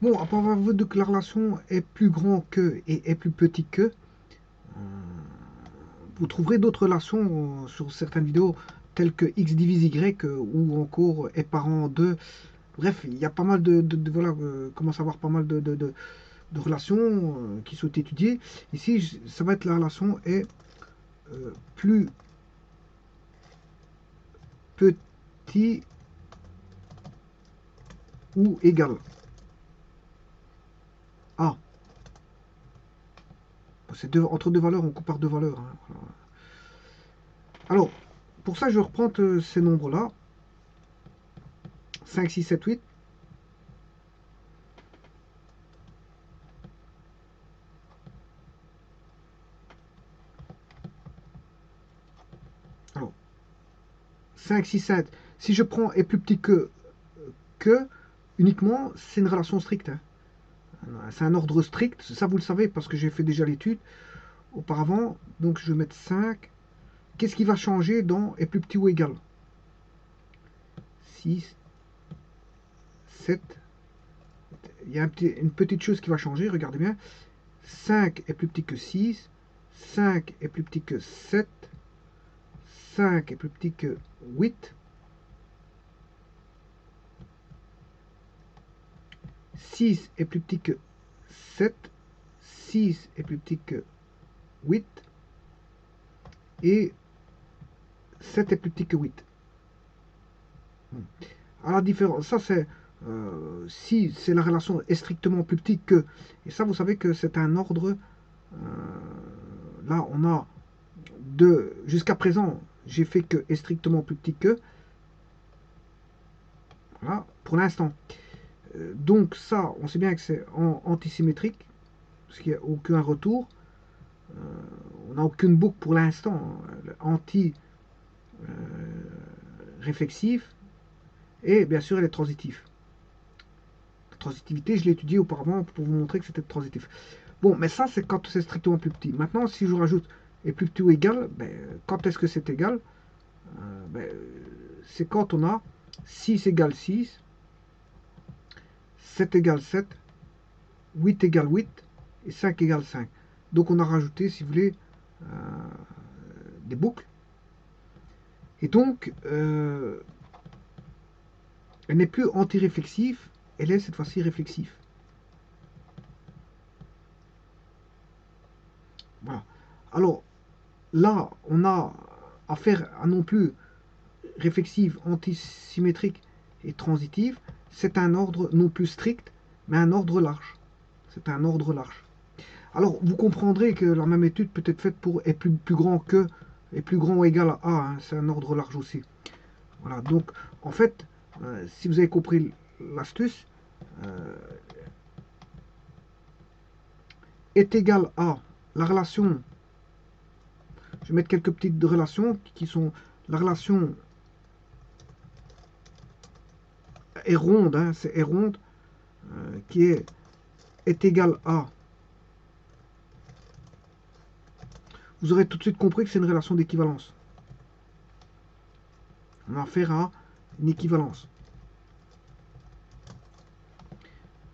Bon, après avoir vu que la relation est plus grand que et est plus petit que, vous trouverez d'autres relations sur certaines vidéos telles que x divise y ou encore est parent de. Bref, il y a pas mal voilà, commence à avoir pas mal de relations qui sont étudiées. Ici, ça va être la relation est plus petit ou égal à. C'est entre deux valeurs, on compare deux valeurs, hein. Voilà. Alors, pour ça, je vais reprendre ces nombres-là. 5, 6, 7, 8. Alors, 5, 6, 7. Si je prends est plus petit que uniquement, c'est une relation stricte, hein. C'est un ordre strict. Ça, vous le savez parce que j'ai fait déjà l'étude auparavant. Donc, je vais mettre 5. Qu'est-ce qui va changer dans est plus petit ou égal? 6, 7. Il y a une petite chose qui va changer. Regardez bien. 5 est plus petit que 6. 5 est plus petit que 7. 5 est plus petit que 8. 6 est plus petit que 7. 6 est plus petit que 8. Et 7 est plus petit que 8. À la différence, ça c'est si c'est la relation est strictement plus petite que, et ça vous savez que c'est un ordre. Là, on a jusqu'à présent, j'ai fait que est strictement plus petit que, voilà, pour l'instant. Donc ça, on sait bien que c'est antisymétrique, parce qu'il n'y a aucun retour. Euh, on n'a aucune boucle pour l'instant, anti-réflexif, et bien sûr elle est transitive. La transitivité, je l'ai étudié auparavant pour vous montrer que c'était transitif. Bon, mais ça, c'est quand c'est strictement plus petit. Maintenant, si je rajoute est plus petit ou égal, ben, quand est-ce que c'est égal? Ben, c'est quand on a 6 égale 6, 7 égale 7, 8 égale 8 et 5 égale 5. Donc on a rajouté, si vous voulez, euh, des boucles. Et donc, elle n'est plus anti-réflexive, elle est cette fois-ci réflexive. Voilà. Alors, là, on a affaire à non plus réflexive, antisymétrique et transitive. C'est un ordre non plus strict, mais un ordre large. C'est un ordre large. Alors, vous comprendrez que la même étude peut être faite pour est plus grand que, est plus grand ou égal à A, hein. C'est un ordre large aussi. Voilà, donc en fait, si vous avez compris l'astuce, euh, est égal à la relation. Je vais mettre quelques petites relations qui sont la relation est ronde, hein, c'est est ronde, qui est égal à. Vous aurez tout de suite compris que c'est une relation d'équivalence. On a affaire à une équivalence.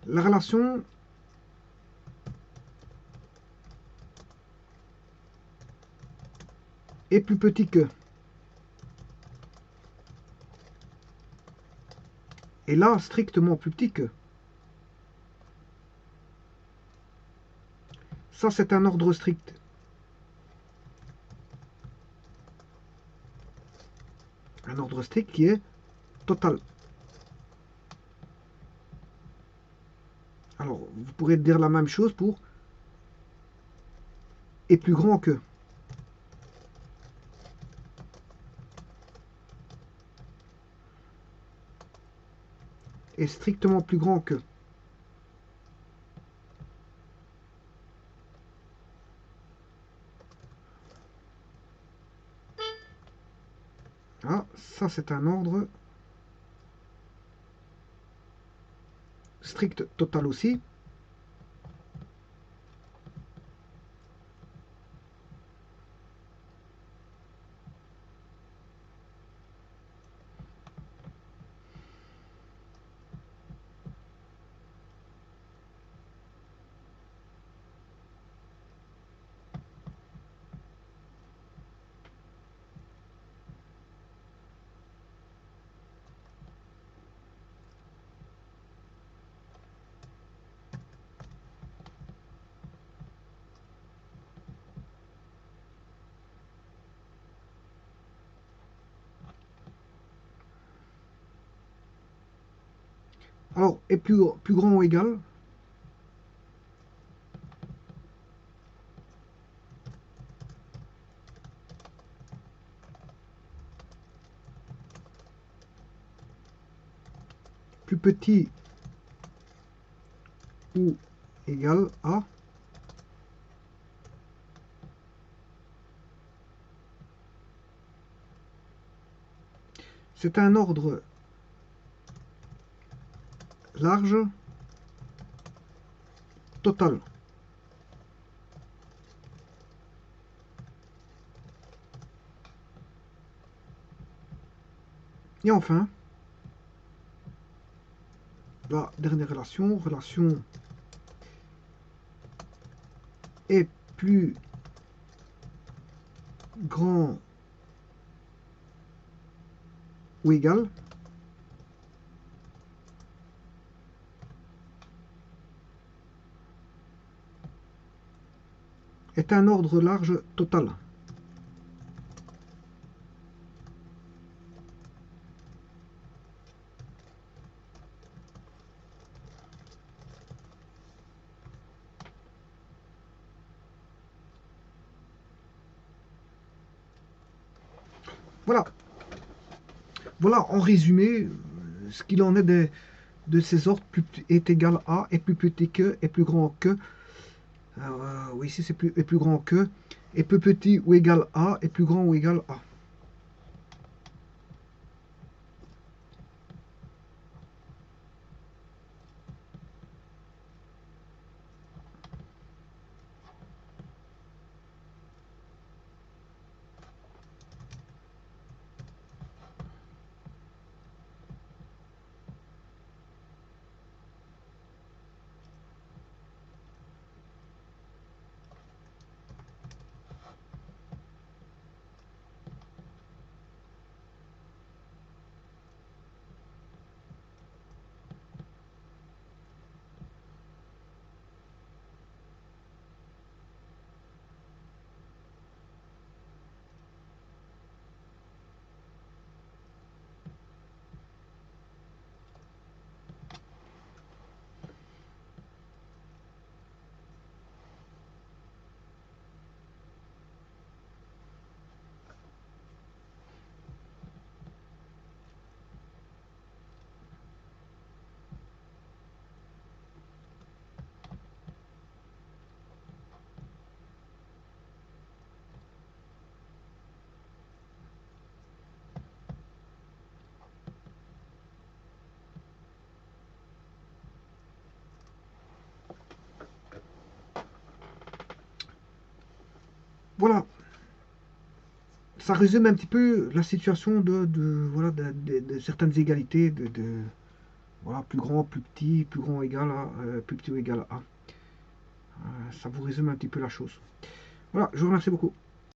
La relation est plus petit que. Et là, strictement plus petit que. Ça, c'est un ordre strict. Un ordre strict qui est total. Alors, vous pourrez dire la même chose pour est plus grand que. Est strictement plus grand que. Ah, ça, c'est un ordre strict total aussi. Alors, est plus grand ou égal, plus petit ou égal à, c'est un ordre large total. Et enfin, la dernière relation, relation est plus grand ou égal, est un ordre large total. Voilà, voilà en résumé ce qu'il en est de ces ordres. Plus est égal à, est plus petit que, est plus grand que. Oui, ici c'est est plus grand que, est plus petit ou égal à, est plus grand ou égal à. Voilà, ça résume un petit peu la situation voilà, de certaines égalités, voilà, plus grand, plus grand égal à, plus petit ou égal à. Ça vous résume un petit peu la chose. Voilà, je vous remercie beaucoup.